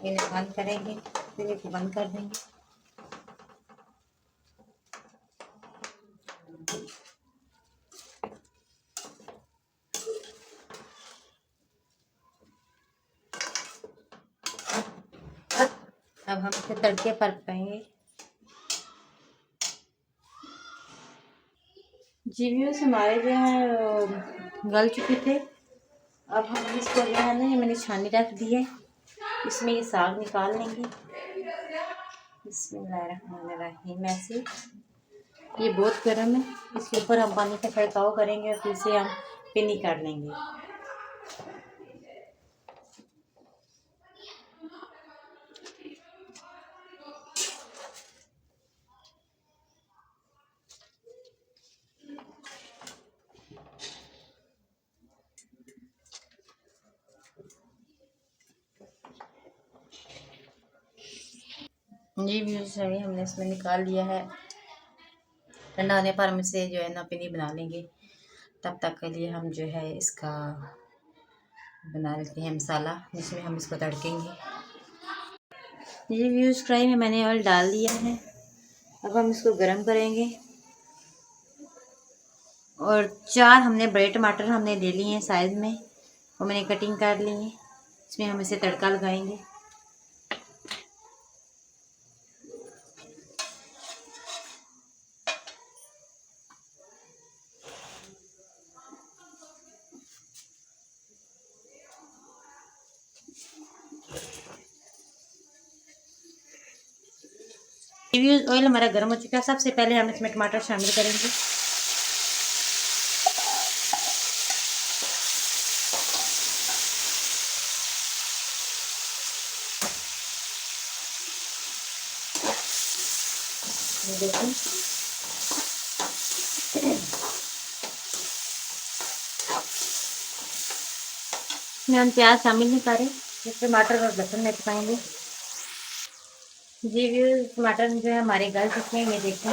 इन्हें बंद करेंगे, फिर इसे बंद कर देंगे। अब हम इसे तड़के पर पकाएंगे। जी व्यूअर्स, हमारे जो है गल चुके थे। अब हम इसको जो है ना, ये मैंने छानी रख दी है, इसमें ये साग निकाल लेंगे। बिस्मिल्लाहिर्रहमानिर्रहीम। ऐसे ये बहुत गर्म है, इसके ऊपर हम पानी का छिड़काव करेंगे और फिर से हम पिनी कर लेंगे। जी व्यूअर्स, अभी हमने इसमें निकाल लिया है। ठंडा होने पर हम इसे जो है ना पिनी बना लेंगे। तब तक के लिए हम जो है इसका बना लेते हैं मसाला, जिसमें हम इसको तड़केंगे। ये व्यूअर्स, फ्राई में मैंने ऑयल डाल दिया है। अब हम इसको गरम करेंगे। और 4 हमने बड़े टमाटर हमने ले लिए हैं साइज में, वो मैंने कटिंग कर ली है। इसमें हम इसे तड़का लगाएंगे। ऑयल हमारा गर्म हो चुका है। सबसे पहले हम इसमें टमाटर शामिल करेंगे। देखिए, इसमें हम प्याज शामिल नहीं करें, टमाटर और लहसुन में पकाएंगे। जी व्यूअर्स, टमाटर जो है हमारे गल चुके हैं, ये देखें।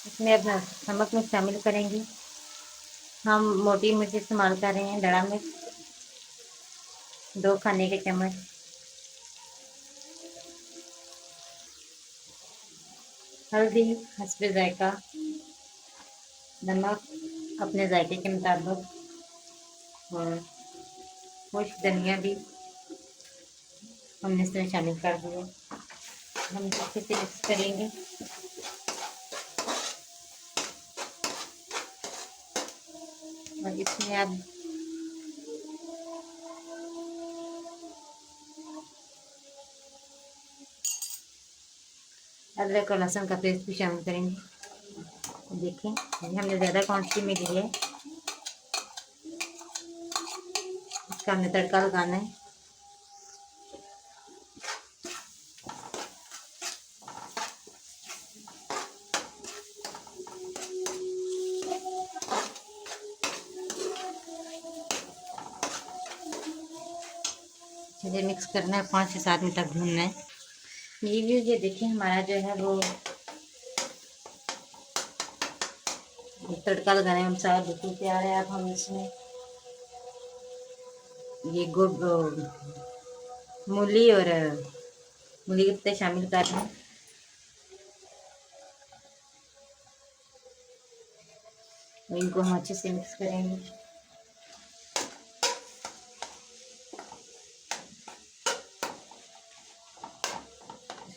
इसमें अब नमक में शामिल करेंगे। हम मोटी मिर्च इस्तेमाल कर रहे हैं, दड़ा मिर्च 2 खाने के चम्मच। हल्दी हस्बे जायका, नमक अपने जायके के मुताबिक, और खुश्क धनिया भी हमने इसमें शामिल कर दिया। हम अच्छे से मिक्स करेंगे। और इसमें अब अदरक और लहसुन का पेस्ट भी शामिल करेंगे। देखें, ये हमने ज़्यादा क्वांटिटी में ली है। इसका हमने तड़का लगाना है। इसे मिक्स करना है, 5 से 7 मिनट तक भूनना है। ये देखिए, हमारा जो है वो तड़का लगाने में मसाला बिल्कुल तैयार है। अब हम इसमें ये मूली और मूली के पत्ते शामिल कर रहे हैं। इनको हम अच्छे से मिक्स करेंगे।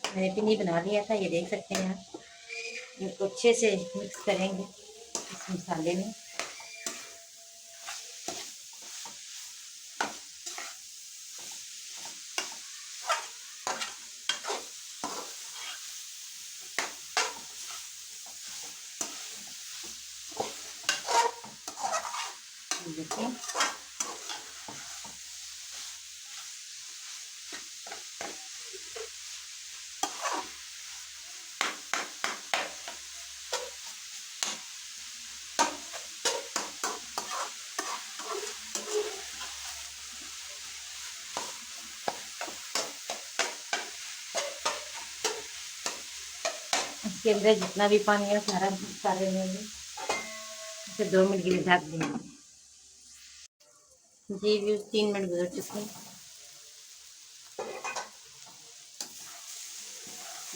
मैंने पिनी बना लिया था, ये देख सकते हैं आप। इनको अच्छे से मिक्स करेंगे इस मसाले में। देखिए, इसके अंदर जितना भी पानी है सारा सारे लेंगे। इसे 2 मिनट के लिए ढक देंगे। जी व्यूज 3 मिनट गुजर चुके हैं।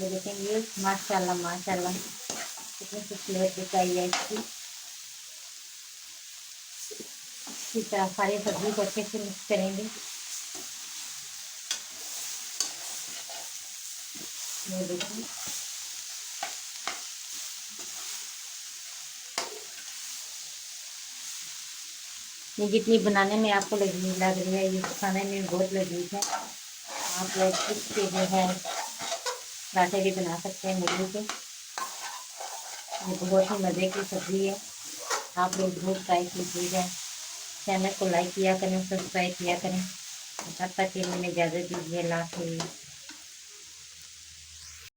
ये देखें व्यूज, माशाल्लाह माशाल्लाह कितनी खूबसूरत दिख आई है इसकी। इसी तरह सारी सब्जी को अच्छे से मिक्स करेंगे। ये देखिए ये जितनी बनाने में आपको लग रही है, ये खाने में बहुत लजीज है। आप लोग इसके जो है पराठे भी बना सकते हैं मूली के। ये बहुत ही मज़े की सब्ज़ी है, आप लोग जरूर ट्राई कीजिएगा। चैनल को लाइक किया करें, सब्सक्राइब किया करें। तब तक के लिए इजाज़त दीजिए, अल्लाह हाफ़िज़।